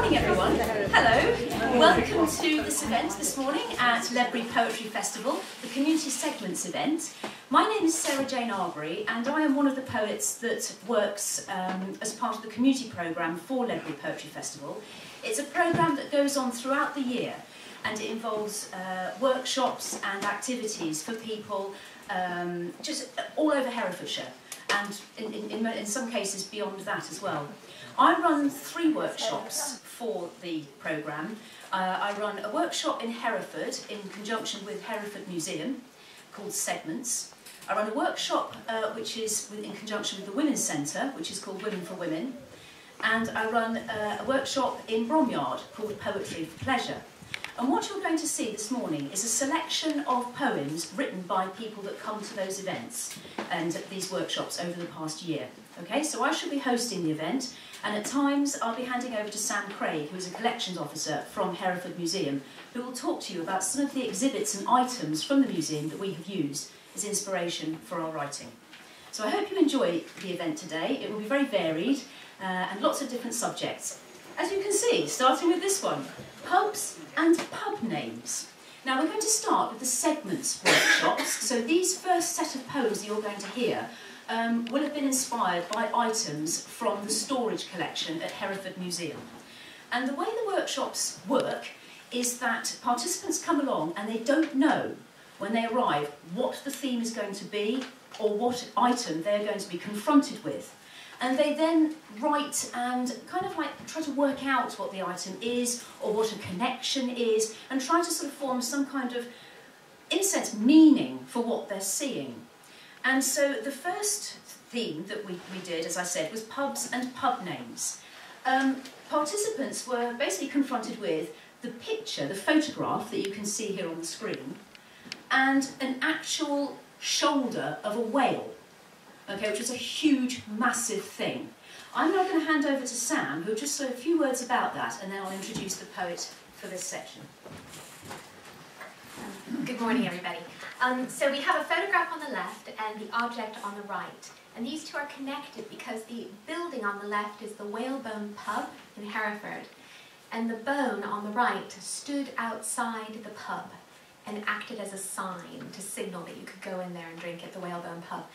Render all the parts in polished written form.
morning, everyone. Hello. Welcome to this event this morning at Ledbury Poetry Festival, the Community Segments event. My name is Sarah Jane Arbery, and I am one of the poets that works as part of the community programme for Ledbury Poetry Festival. It's a programme that goes on throughout the year, and it involves workshops and activities for people just all over Herefordshire, and in some cases beyond that as well. I run 3 workshops for the programme. I run a workshop in Hereford in conjunction with Hereford Museum called Segments. I run a workshop which is in conjunction with the Women's Centre, which is called Women for Women. And I run a workshop in Bromyard called Poetry for Pleasure. And what you're going to see this morning is a selection of poems written by people that come to those events and these workshops over the past year. Okay, so I shall be hosting the event, and at times I'll be handing over to Sam Craig, who is a collections officer from Hereford Museum, who will talk to you about some of the exhibits and items from the museum that we have used as inspiration for our writing. So I hope you enjoy the event today. It will be very varied and lots of different subjects. As you can see, starting with this one, pubs and pub names. Now we're going to start with the segments workshops. So these first set of poems that you're going to hear will have been inspired by items from the storage collection at Hereford Museum. And the way the workshops work is that participants come along and they don't know when they arrive what the theme is going to be or what item they're going to be confronted with. And they then write and kind of like try to work out what the item is or what a connection is, and try to sort of form some kind of, in a sense, meaning for what they're seeing. And so the first theme that we did, as I said, was pubs and pub names. Participants were basically confronted with the picture, the photograph that you can see here on the screen, and an actual shoulder of a whale. Okay, which is a huge, massive thing. I'm now going to hand over to Sam, who will just say a few words about that, and then I'll introduce the poet for this section. Good morning, everybody. So we have a photograph on the left and the object on the right. And these two are connected because the building on the left is the Whalebone Pub in Hereford. And the bone on the right stood outside the pub and acted as a sign to signal that you could go in there and drink at the Whalebone Pub.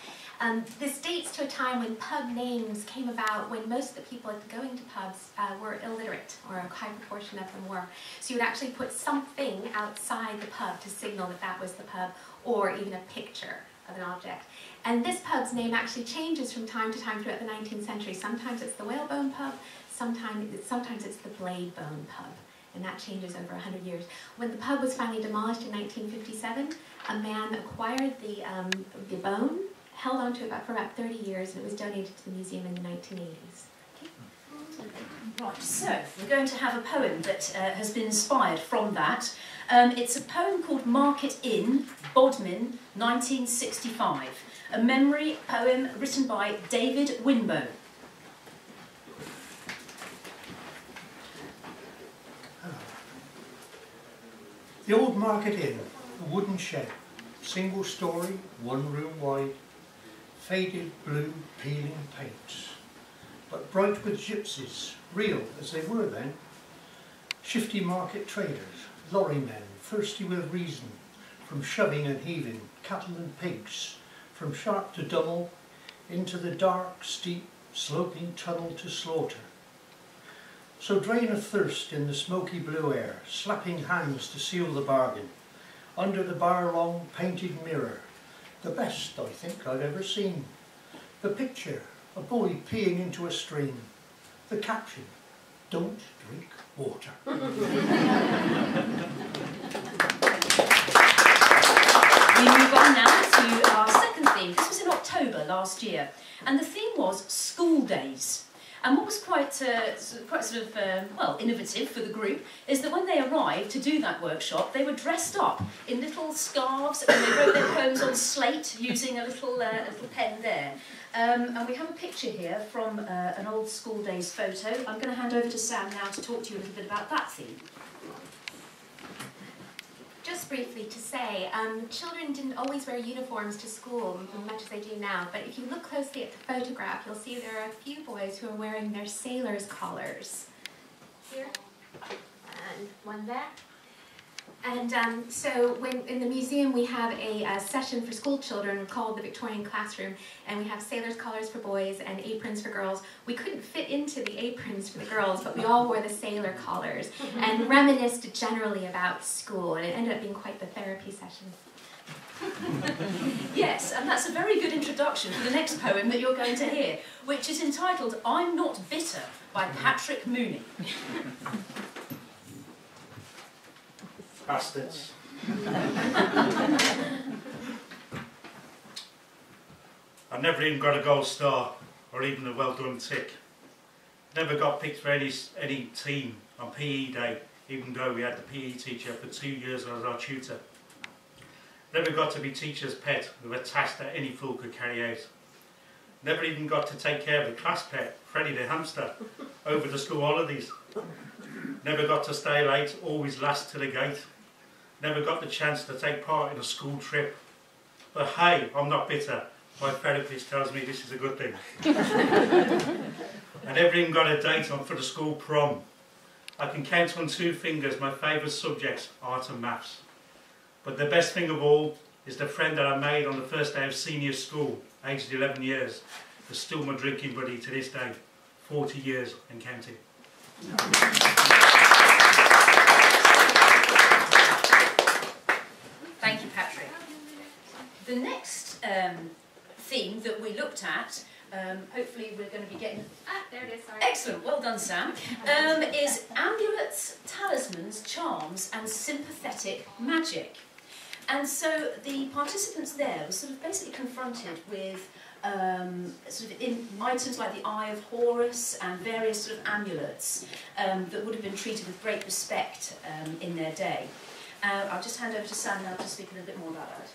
This dates to a time when pub names came about when most of the people going to pubs were illiterate, or a high proportion of them were. So you would actually put something outside the pub to signal that that was the pub, or even a picture of an object. And this pub's name actually changes from time to time throughout the 19th century. Sometimes it's the Whalebone Pub, sometimes it's the Bladebone Pub. And that changes over 100 years. When the pub was finally demolished in 1957, a man acquired the bone, held on to it for about 30 years, and it was donated to the museum in the 1980s. Okay. Right, so we're going to have a poem that has been inspired from that. It's a poem called Market Inn, Bodmin, 1965. A memory poem written by David Winbo. The old Market Inn, a wooden shed, single story, 1 room wide, faded blue peeling paints, but bright with gypsies, real as they were then, shifty market traders, lorrymen, thirsty with reason, from shoving and heaving, cattle and pigs, from Sharp to Dummel, into the dark, steep, sloping tunnel to slaughter. So drain of thirst in the smoky blue air, slapping hands to seal the bargain, under the bar-long painted mirror, the best, I think, I've ever seen. The picture, a boy peeing into a stream. The caption, don't drink water. We move on now to our second theme. This was in October last year, and the theme was school days. And what was quite innovative for the group is that when they arrived to do that workshop, they were dressed up in little scarves and they wrote their poems on slate using a little pen there. And we have a picture here from an old school days photo. I'm going to hand over to Sam now to talk to you a little bit about that theme. Just briefly to say, children didn't always wear uniforms to school as much as they do now, but if you look closely at the photograph, you'll see there are a few boys who are wearing their sailor's collars. Here. one there. And so when in the museum we have a session for school children called the Victorian Classroom, and we have sailors' collars for boys and aprons for girls. We couldn't fit into the aprons for the girls, but we all wore the sailor collars and reminisced generally about school, and it ended up being quite the therapy session. Yes, and that's a very good introduction for the next poem that you're going to hear, which is entitled I'm Not Bitter by Patrick Mooney. Bastards. I never even got a gold star or even a well done tick. Never got picked for any team on PE day, even though we had the PE teacher for 2 years as our tutor. Never got to be teacher's pet with a task that any fool could carry out. Never even got to take care of the class pet, Freddie the hamster, over the school holidays. Never got to stay late, always last to the gate. Never got the chance to take part in a school trip. But hey, I'm not bitter. My therapist tells me this is a good thing. I never even got a date on for the school prom. I can count on 2 fingers my favourite subjects, art and maths. But the best thing of all is the friend that I made on the first day of senior school, aged 11 years, is still my drinking buddy to this day, 40 years and counting. Thank you, Patrick. The next theme that we looked at, hopefully we're going to be getting... There it is, sorry. Excellent, well done, Sam. Is amulets, talismans, charms and sympathetic magic. And so the participants there were sort of basically confronted with items like the Eye of Horus and various sort of amulets that would have been treated with great respect in their day. I'll just hand over to Sam now to speak a little bit more about that.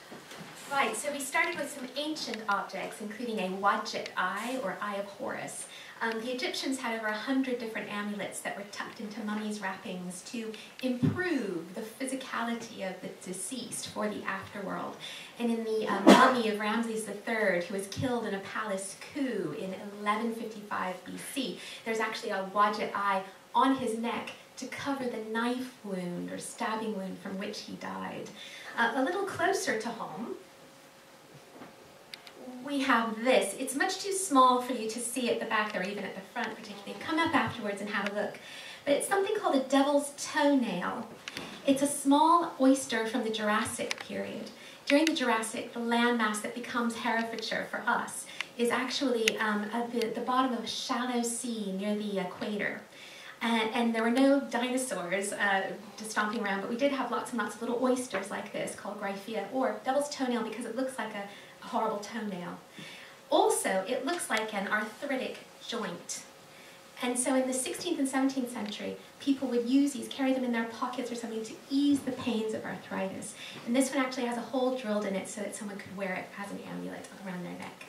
Right, so we started with some ancient objects, including a wadjet eye, or Eye of Horus. The Egyptians had over 100 different amulets that were tucked into mummies' wrappings to improve the physicality of the deceased for the afterworld. And in the mummy of Ramses III, who was killed in a palace coup in 1155 BC, there's actually a wadjet eye on his neck to cover the knife wound or stabbing wound from which he died. A little closer to home, we have this. It's much too small for you to see at the back or even at the front particularly. Come up afterwards and have a look. But it's something called a devil's toenail. It's a small oyster from the Jurassic period. During the Jurassic, the landmass that becomes Herefordshire for us is actually at the bottom of a shallow sea near the equator. And there were no dinosaurs stomping around, but we did have lots and lots of little oysters like this called Gryphia, or devil's toenail because it looks like a horrible toenail. Also, it looks like an arthritic joint. And so in the 16th and 17th century, people would use these, carry them in their pockets or something to ease the pains of arthritis. And this one actually has a hole drilled in it so that someone could wear it as an amulet around their neck.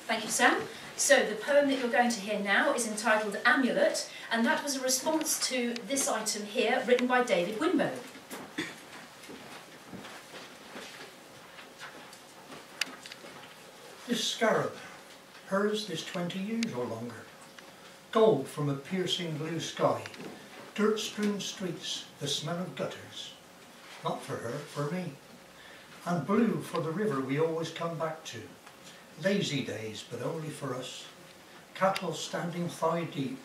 Thank you, Sam. So the poem that you're going to hear now is entitled Amulet, and that was a response to this item here, written by David Winbo. This scarab, hers this 20 years or longer. Gold from a piercing blue sky, dirt-strewn streets, the smell of gutters. Not for her, for me. And blue for the river we always come back to. Lazy days, but only for us. Cattle standing thigh deep,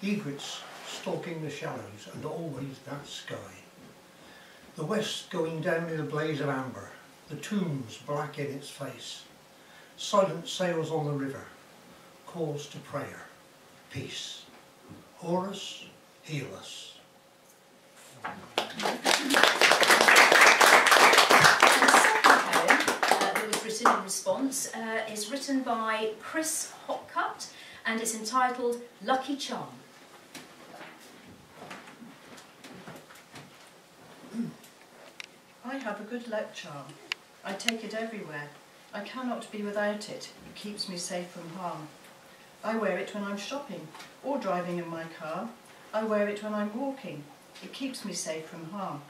egrets stalking the shallows, and always that sky. The west going down in a blaze of amber, the tombs black in its face. Silent sails on the river, calls to prayer, peace. Horus, heal us. In response is written by Chris Hopcutt and it's entitled Lucky Charm. I have a good luck charm. I take it everywhere. I cannot be without it. It keeps me safe from harm. I wear it when I'm shopping or driving in my car. I wear it when I'm walking. It keeps me safe from harm.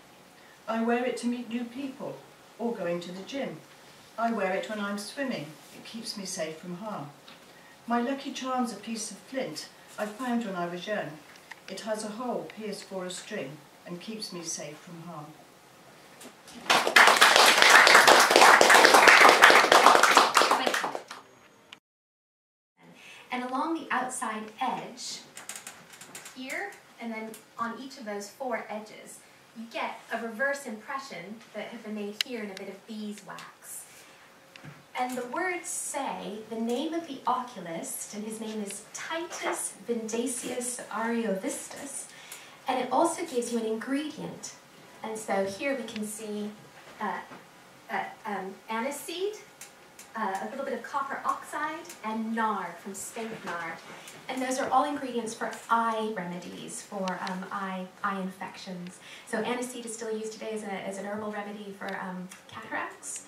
I wear it to meet new people or going to the gym. I wear it when I'm swimming. It keeps me safe from harm. My lucky charm's a piece of flint I found when I was young. It has a hole pierced for a string and keeps me safe from harm. And along the outside edge, here, and then on each of those 4 edges, you get a reverse impression that have been made here in a bit of beeswax. And the words say the name of the oculist, and his name is Titus Vindacius Ariovistus, and it also gives you an ingredient. And so here we can see aniseed, a little bit of copper oxide, and nard from spent nard. And those are all ingredients for eye remedies, for eye infections. So aniseed is still used today as an herbal remedy for cataracts.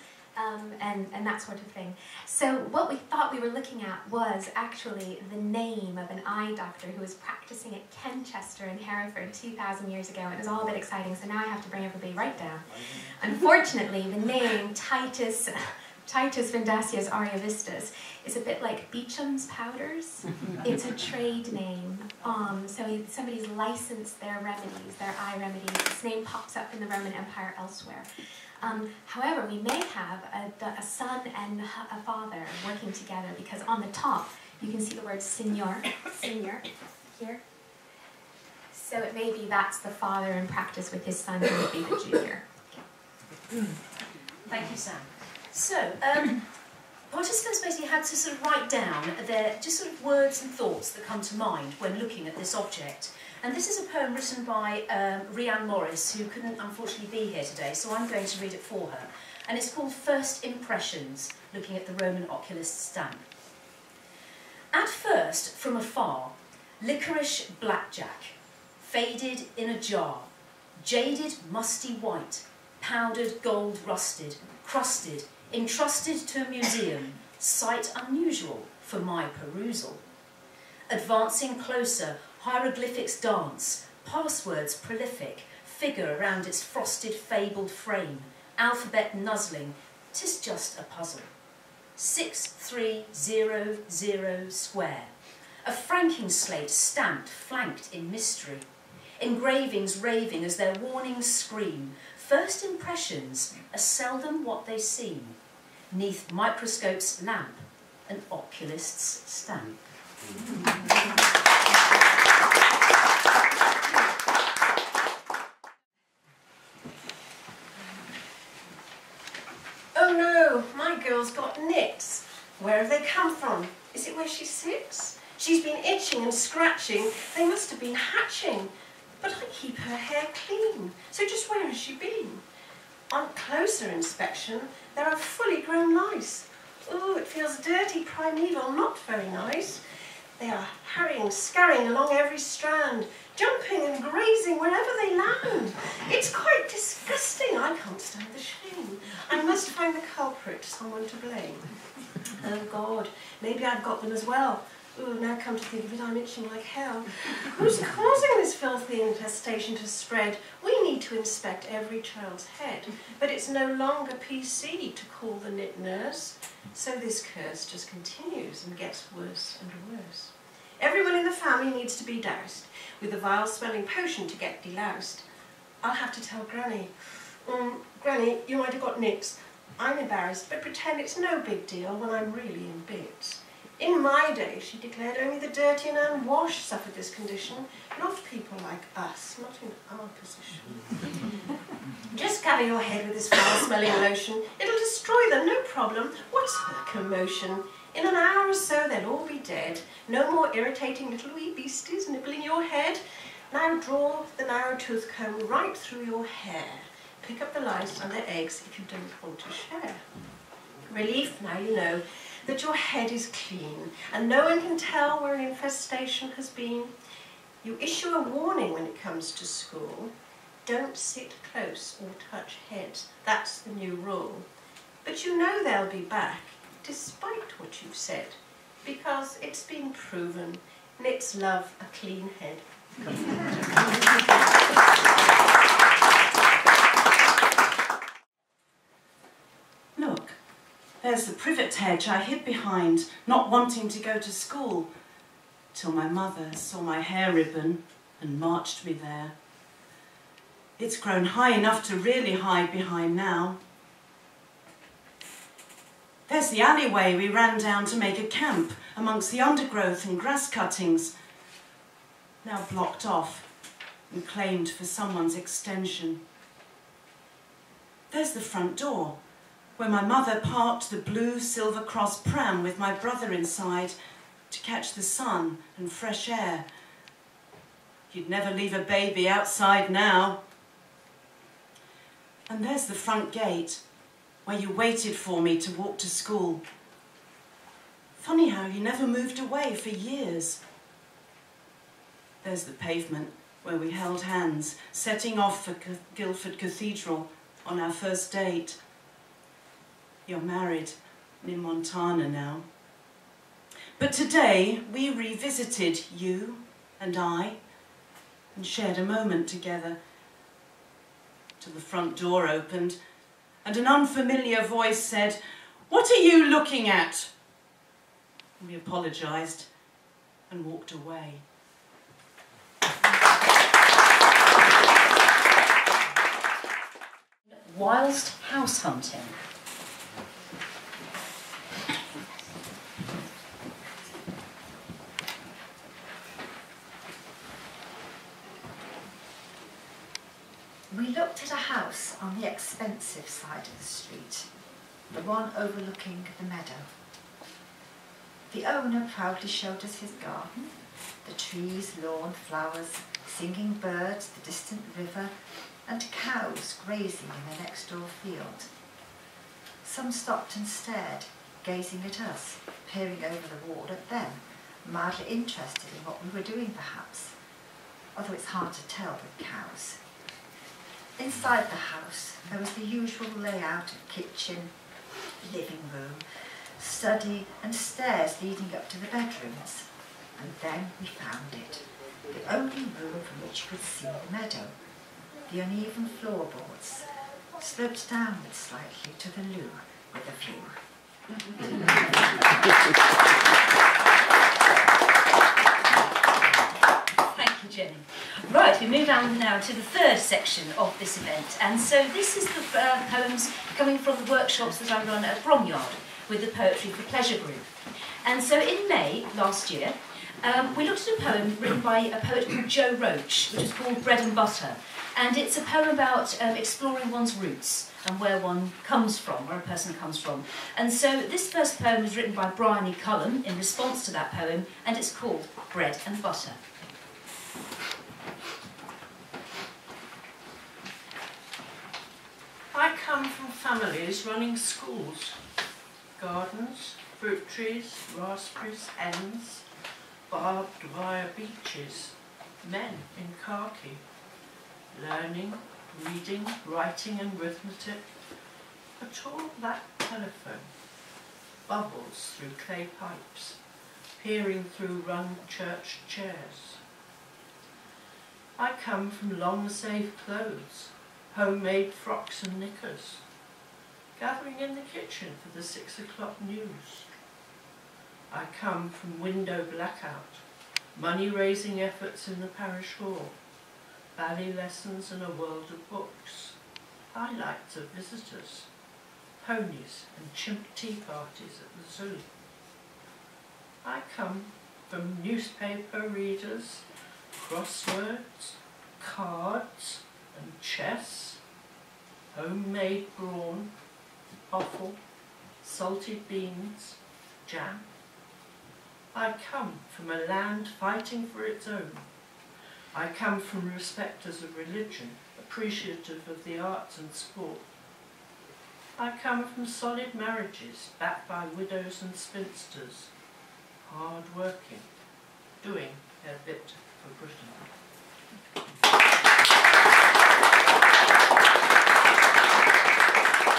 And that sort of thing. So what we thought we were looking at was actually the name of an eye doctor who was practicing at Kenchester in Hereford 2,000 years ago. It was all a bit exciting, so now I have to bring everybody right down. Unfortunately, the name Titus Vindacius Ariovistus is a bit like Beecham's Powders. It's a trade name. So somebody's licensed their remedies, their eye remedies. Its name pops up in the Roman Empire elsewhere. However, we may have a son and a father working together, because on the top you can see the word signor here. So it may be that's the father in practice with his son, who would be the junior. Thank you, Sam. So, participants basically had to sort of write down their just sort of words and thoughts that come to mind when looking at this object. And this is a poem written by Rhiannon Morris, who couldn't unfortunately be here today, so I'm going to read it for her. And it's called First Impressions, looking at the Roman oculist stamp. At first, from afar, licorice blackjack, faded in a jar, jaded musty white, powdered gold rusted, crusted, entrusted to a museum, sight unusual for my perusal. Advancing closer, hieroglyphics dance, passwords prolific, figure around its frosted fabled frame, alphabet nuzzling, 'tis just a puzzle. 6300 square, a franking slate stamped, flanked in mystery, engravings raving as their warnings scream, first impressions are seldom what they seem, neath microscope's lamp, an oculist's stamp. Oh no, my girl's got nits. Where have they come from? Is it where she sits? She's been itching and scratching. They must have been hatching. But I keep her hair clean, so just where has she been? On closer inspection, there are fully grown lice. Oh, it feels dirty, primeval, not very nice. They are harrying, scurrying along every strand, jumping and grazing wherever they land. It's quite disgusting. I can't stand the shame. I must find the culprit, someone to blame. Oh God, maybe I've got them as well. Oh, now come to think of it, I'm itching like hell. Who's causing this filthy infestation to spread? We need to inspect every child's head, but it's no longer PC to call the knit nurse. So this curse just continues and gets worse and worse. Everyone in the family needs to be doused with a vile-smelling potion to get deloused. I'll have to tell Granny. Granny, you might have got nits. I'm embarrassed, but pretend it's no big deal when I'm really in bits. In my day, she declared, only the dirty and unwashed suffered this condition, not people like us, not in our position. Just cover your head with this foul-smelling lotion. It'll destroy them, no problem. What's her commotion? In an hour or so, they'll all be dead. No more irritating little wee beasties nibbling your head. Now draw the narrow tooth comb right through your hair. Pick up the lice and their eggs if you don't want to share. Relief, now you know that your head is clean and no one can tell where an infestation has been. You issue a warning when it comes to school. Don't sit close or touch heads. That's the new rule. But you know they'll be back, despite what you've said, because it's been proven nits love a clean head. Look, there's the privet hedge I hid behind, not wanting to go to school, till my mother saw my hair ribbon and marched me there. It's grown high enough to really hide behind now. There's the alleyway we ran down to make a camp amongst the undergrowth and grass cuttings, now blocked off and claimed for someone's extension. There's the front door, where my mother parked the blue Silver Cross pram with my brother inside to catch the sun and fresh air. You'd never leave a baby outside now. And there's the front gate, where you waited for me to walk to school. Funny how you never moved away for years. There's the pavement, where we held hands, setting off for Guildford Cathedral on our first date. You're married and in Montana now. But today we revisited, you and I, and shared a moment together, till the front door opened and an unfamiliar voice said, "What are you looking at?" And we apologised and walked away. Whilst house hunting. We looked at a house on the expensive side of the street, the one overlooking the meadow. The owner proudly showed us his garden, the trees, lawn, flowers, singing birds, the distant river, and cows grazing in the next door field. Some stopped and stared, gazing at us, peering over the wall at them, mildly interested in what we were doing perhaps, although it's hard to tell with cows. Inside the house there was the usual layout of kitchen, living room, study and stairs leading up to the bedrooms. And then we found it, the only room from which you could see the meadow. The uneven floorboards sloped downwards slightly to the loo with a view. Thank you, Jenny. Right, we move on now to the third section of this event, and so this is the poems coming from the workshops that I run at Bromyard with the Poetry for Pleasure group. And so in May last year, we looked at a poem written by a poet called Joe Roach, which is called Bread and Butter. And it's a poem about exploring one's roots and where one comes from, where a person comes from. And so this first poem was written by Brian E. Cullen in response to that poem, and it's called Bread and Butter. I come from families running schools, gardens, fruit trees, raspberries, hens, barbed wire beaches, men in khaki, learning, reading, writing and arithmetic, a tall black telephone, bubbles through clay pipes, peering through run church chairs. I come from long saved clothes, homemade frocks and knickers, gathering in the kitchen for the 6 o'clock news. I come from window blackout, money-raising efforts in the parish hall, ballet lessons and a world of books, highlights of visitors, ponies and chimp tea parties at the zoo. I come from newspaper readers, crosswords, cards and chess, homemade brawn, offal, salted beans, jam. I come from a land fighting for its own. I come from respecters of religion, appreciative of the arts and sport. I come from solid marriages backed by widows and spinsters, hard working, doing their bit for Britain.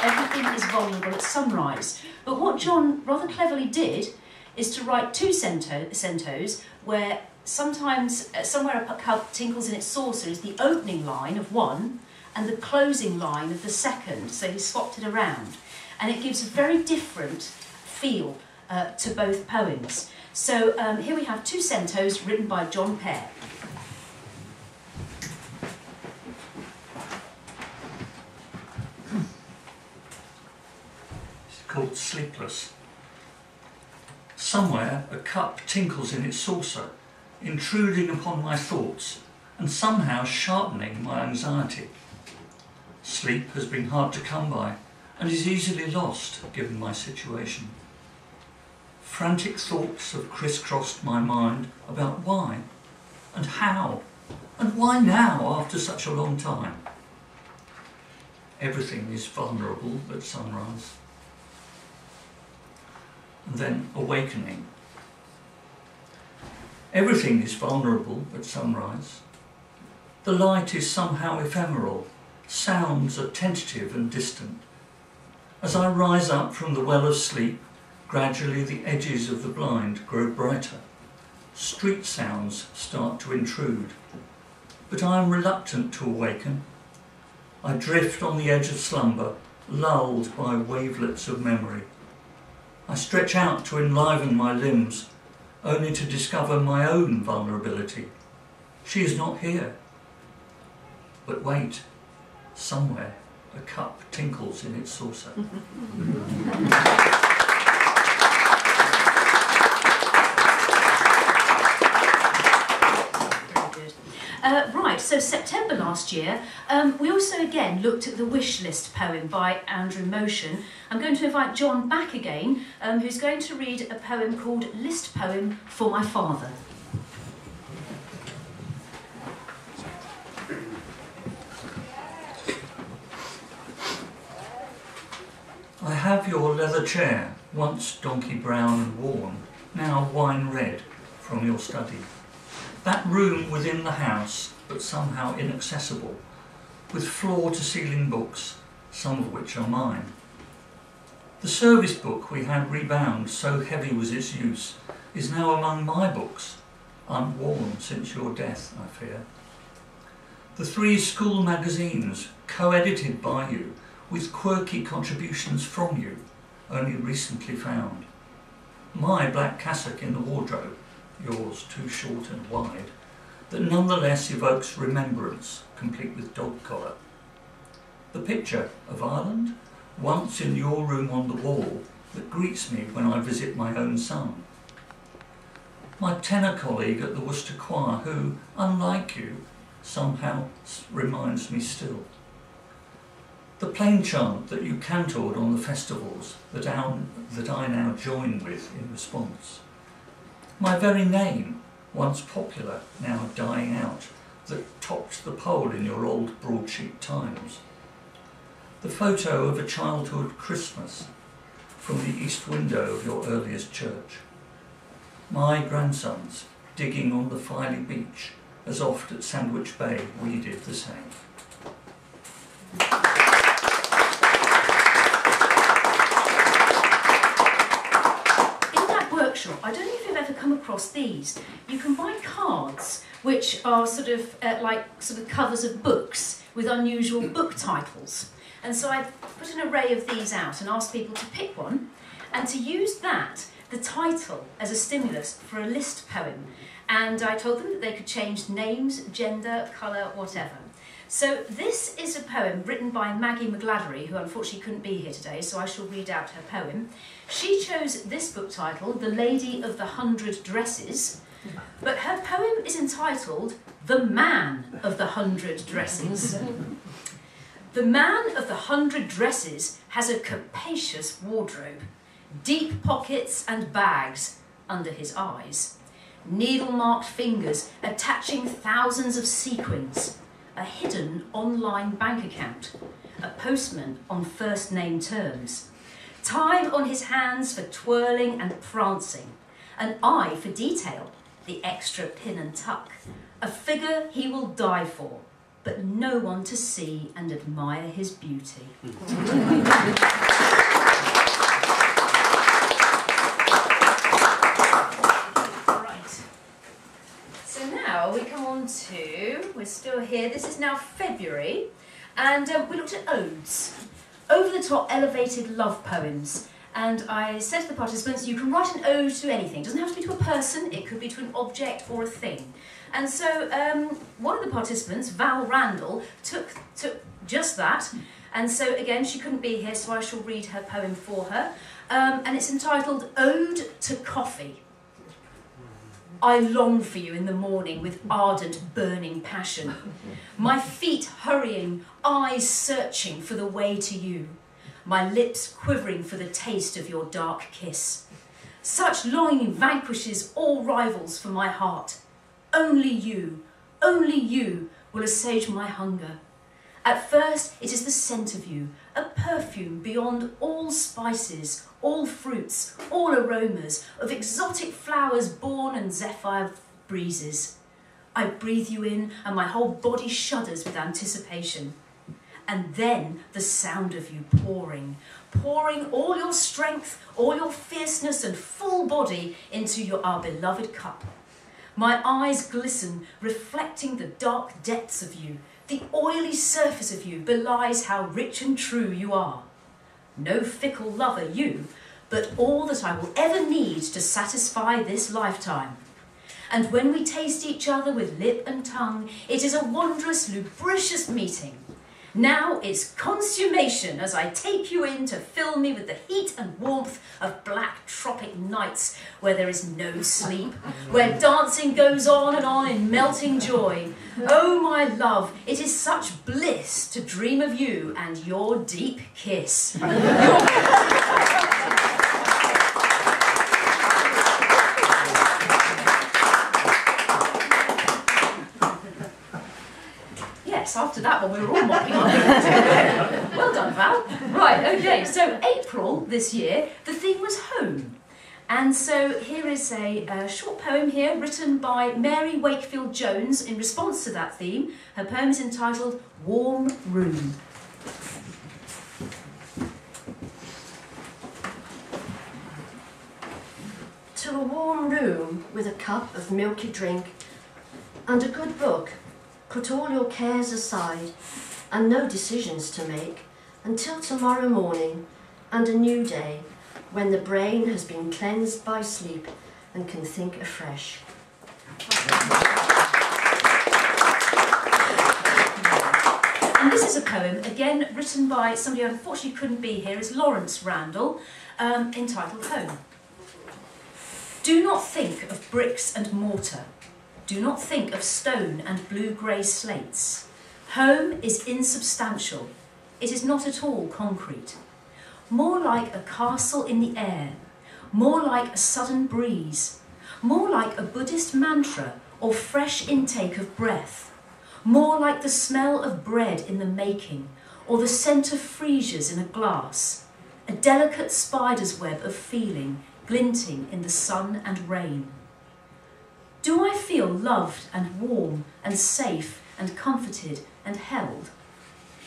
Everything is vulnerable at sunrise. But what John rather cleverly did is to write two centos where sometimes somewhere a cup tinkles in its saucer is the opening line of one and the closing line of the second. So he swapped it around. And it gives a very different feel to both poems. So here we have two centos written by John Pear. called Sleepless. Somewhere a cup tinkles in its saucer, intruding upon my thoughts and somehow sharpening my anxiety. Sleep has been hard to come by and is easily lost given my situation. Frantic thoughts have crisscrossed my mind about why and how and why now after such a long time. Everything is vulnerable at sunrise. And then awakening. Everything is vulnerable at sunrise. The light is somehow ephemeral, sounds are tentative and distant. As I rise up from the well of sleep, gradually the edges of the blind grow brighter. Street sounds start to intrude, but I am reluctant to awaken. I drift on the edge of slumber, lulled by wavelets of memory. I stretch out to enliven my limbs, only to discover my own vulnerability. She is not here. But wait, somewhere a cup tinkles in its saucer. Right, so September last year, we also again looked at the wish list poem by Andrew Motion. I'm going to invite John back again, who's going to read a poem called List Poem for My Father. I have your leather chair, once donkey brown and worn, now wine red from your study. That room within the house, but somehow inaccessible, with floor-to-ceiling books, some of which are mine. The service book we had rebound, so heavy was its use, is now among my books, unworn since your death, I fear. The 3 school magazines, co-edited by you, with quirky contributions from you, only recently found. My black cassock in the wardrobe, yours too short and wide, that nonetheless evokes remembrance, complete with dog collar. The picture of Ireland, once in your room on the wall, that greets me when I visit my own son. My tenor colleague at the Worcester Choir who, unlike you, somehow reminds me still. The plain chant that you cantored on the festivals that I now join with in response. My very name, once popular, now dying out, that topped the poll in your old broadsheet Times. The photo of a childhood Christmas from the east window of your earliest church. My grandsons digging on the Filey beach, as oft at Sandwich Bay we did the same. I don't know if you've ever come across these. You can buy cards which are sort of covers of books with unusual book titles. And so I put an array of these out and asked people to pick one and to use that, the title, as a stimulus for a list poem. And I told them that they could change names, gender, colour, whatever. So this is a poem written by Maggie McGladdery, who unfortunately couldn't be here today, so I shall read out her poem. She chose this book title, The Lady of the 100 Dresses, but her poem is entitled The Man of the 100 Dresses. The man of the 100 dresses has a capacious wardrobe, deep pockets and bags under his eyes, needle-marked fingers attaching thousands of sequins, a hidden online bank account, a postman on first-name terms, time on his hands for twirling and prancing, an eye for detail, the extra pin and tuck, a figure he will die for, but no one to see and admire his beauty. Now we come on to, we're still here, this is now February, and we looked at odes, over-the-top elevated love poems. And I said to the participants, you can write an ode to anything. It doesn't have to be to a person, it could be to an object or a thing. And so one of the participants, Val Randall, took just that And so again, she couldn't be here, so I shall read her poem for her. And it's entitled Ode to Coffee. I long for you in the morning with ardent, burning passion. My feet hurrying, eyes searching for the way to you. My lips quivering for the taste of your dark kiss. Such longing vanquishes all rivals for my heart. Only you will assuage my hunger. At first, it is the scent of you, a perfume beyond all spices, all fruits, all aromas, of exotic flowers born and zephyr breezes. I breathe you in and my whole body shudders with anticipation. And then the sound of you pouring all your strength, all your fierceness and full body into our beloved cup. My eyes glisten, reflecting the dark depths of you. The oily surface of you belies how rich and true you are. No fickle lover you, but all that I will ever need to satisfy this lifetime. And when we taste each other with lip and tongue, it is a wondrous, lubricious meeting. Now it's consummation as I take you in to fill me with the heat and warmth of black tropic nights where there is no sleep, where dancing goes on in melting joy. Oh, my love, it is such bliss to dream of you and your deep kiss. After that one, we were all mopping our hands. Well done, Val. Right, okay, so April this year, the theme was home. And so here is a short poem here written by Mary Wakefield Jones in response to that theme. Her poem is entitled Warm Room. To a warm room with a cup of milky drink and a good book. Put all your cares aside and no decisions to make until tomorrow morning and a new day when the brain has been cleansed by sleep and can think afresh. And this is a poem, again written by somebody who unfortunately couldn't be here, is Lawrence Randall, entitled Home. Do not think of bricks and mortar. Do not think of stone and blue-grey slates. Home is insubstantial. It is not at all concrete. More like a castle in the air, more like a sudden breeze, more like a Buddhist mantra or fresh intake of breath, more like the smell of bread in the making or the scent of freesias in a glass, a delicate spider's web of feeling glinting in the sun and rain. Do I feel loved and warm and safe and comforted and held?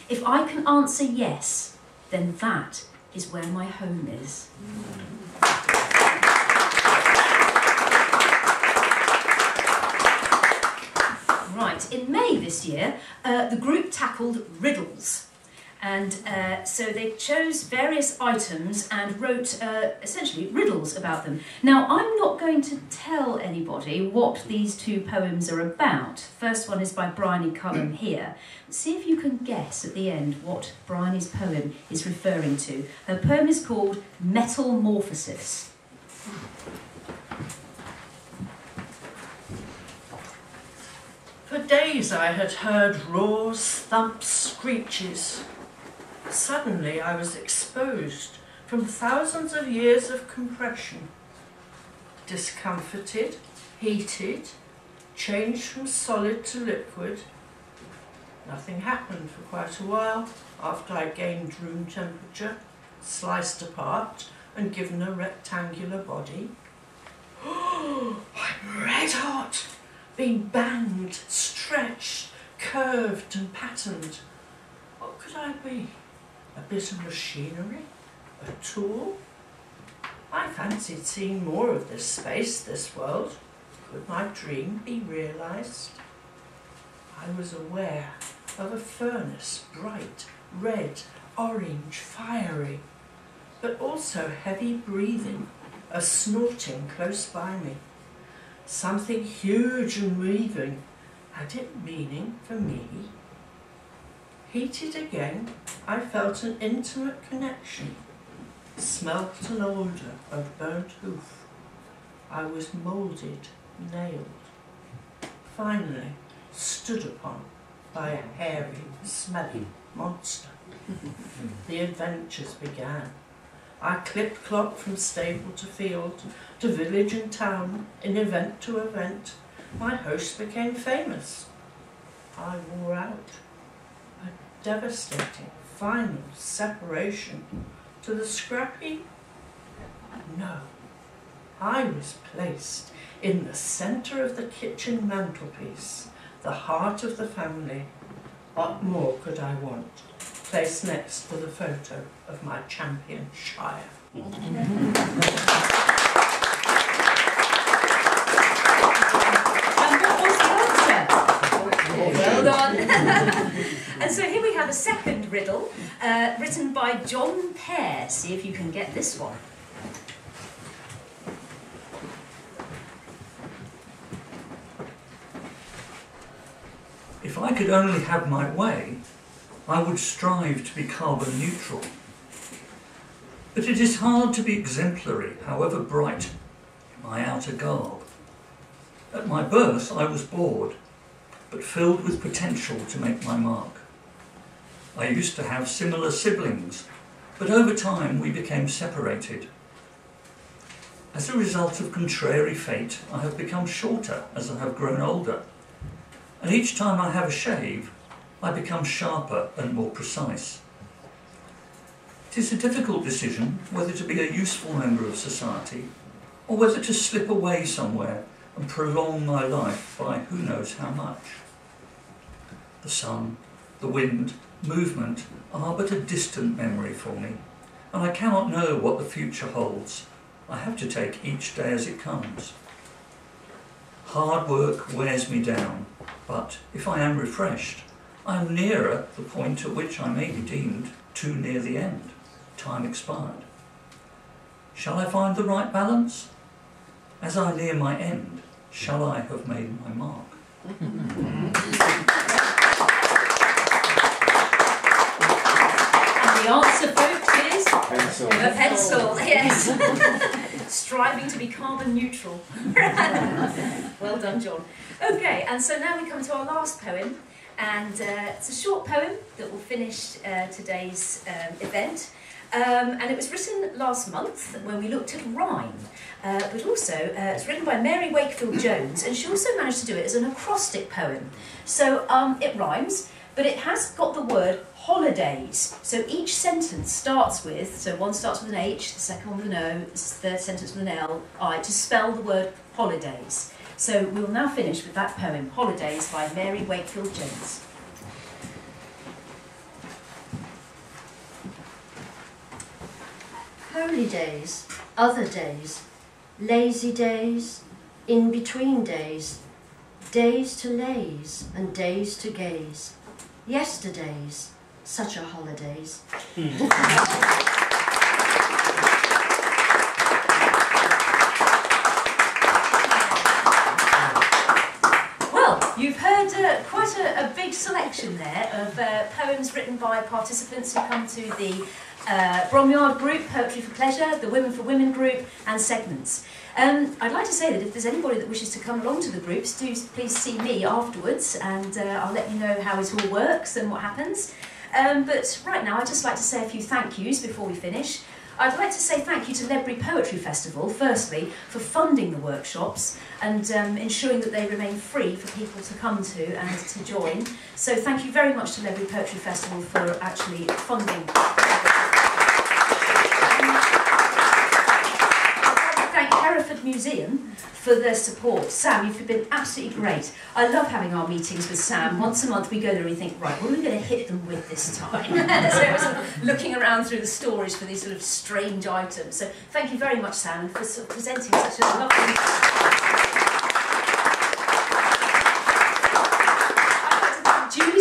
If I can answer yes, then that is where my home is. Right, in May this year, the group tackled riddles. And so they chose various items and wrote essentially riddles about them. Now, I'm not going to tell anybody what these two poems are about. First one is by Bryony Cullen here. See if you can guess at the end what Bryony's poem is referring to. Her poem is called Metamorphosis. For days I had heard roars, thumps, screeches. Suddenly I was exposed from thousands of years of compression. Discomforted, heated, changed from solid to liquid. Nothing happened for quite a while after I gained room temperature, sliced apart and given a rectangular body. Oh, I'm red hot, being banged, stretched, curved and patterned. What could I be? A bit of machinery? A tool? I fancied seeing more of this space, this world. Could my dream be realised? I was aware of a furnace, bright, red, orange, fiery, but also heavy breathing, a snorting close by me. Something huge and weaving. Had it meaning for me? Heated again, I felt an intimate connection, smelt an odour of burnt hoof. I was moulded, nailed, finally stood upon by a hairy, smelly monster. The adventures began. I clip-clopped from stable to field, to village and town, in event to event. My host became famous. I wore out. A devastating, final separation to the scrappy? No. I was placed in the centre of the kitchen mantelpiece, the heart of the family. What more could I want? Placed next to the photo of my champion Shire. Well done. And so here we have a second riddle, written by John Pear. See if you can get this one. If I could only have my way, I would strive to be carbon neutral. But it is hard to be exemplary, however bright my outer garb. At my birth I was bored, but filled with potential to make my mark. I used to have similar siblings, but over time we became separated. As a result of contrary fate, I have become shorter as I have grown older, and each time I have a shave, I become sharper and more precise. It is a difficult decision whether to be a useful member of society or whether to slip away somewhere and prolong my life by who knows how much. The sun, the wind, movement are but a distant memory for me, and I cannot know what the future holds. I have to take each day as it comes. Hard work wears me down, but if I am refreshed, I am nearer the point at which I may be deemed too near the end, time expired. Shall I find the right balance? As I near my end, shall I have made my mark? And the answer, folks, is pencil. A pencil, yes. Striving to be carbon neutral. Well done, John. Okay, and so now we come to our last poem, and it's a short poem that will finish today's event. And it was written last month when we looked at rhyme, but also it's written by Mary Wakefield Jones, and she also managed to do it as an acrostic poem. So it rhymes, but it has got the word holidays. So each sentence starts with, so one starts with an H, the second one with an O, the third sentence with an L, I, to spell the word holidays. So we'll now finish with that poem, Holidays, by Mary Wakefield Jones. Holy days, other days, lazy days, in-between days, days to laze and days to gaze, yesterdays, such a holidays. Well, you've heard quite a big selection there of poems written by participants who come to the Bromyard group, Poetry for Pleasure, the Women for Women group, and segments. I'd like to say that if there's anybody that wishes to come along to the groups, do please see me afterwards, and I'll let you know how it all works and what happens. But right now I'd just like to say a few thank yous before we finish. I'd like to say thank you to Ledbury Poetry Festival, firstly, for funding the workshops and ensuring that they remain free for people to come to and to join. So thank you very much to Ledbury Poetry Festival for actually funding. Thank Hereford Museum for their support. Sam, you've been absolutely great. I love having our meetings with Sam. Once a month we go there and we think, right, what are we going to hit them with this time? So we're sort of looking around through the stories for these sort of strange items. So thank you very much, Sam, for sort of presenting such a lovely...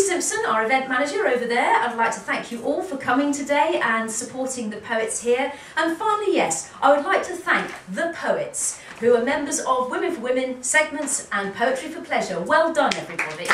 Simpson, our event manager over there. I'd like to thank you all for coming today and supporting the poets here. And finally, yes, I would like to thank the poets who are members of Women for Women segments and Poetry for Pleasure. Well done, everybody.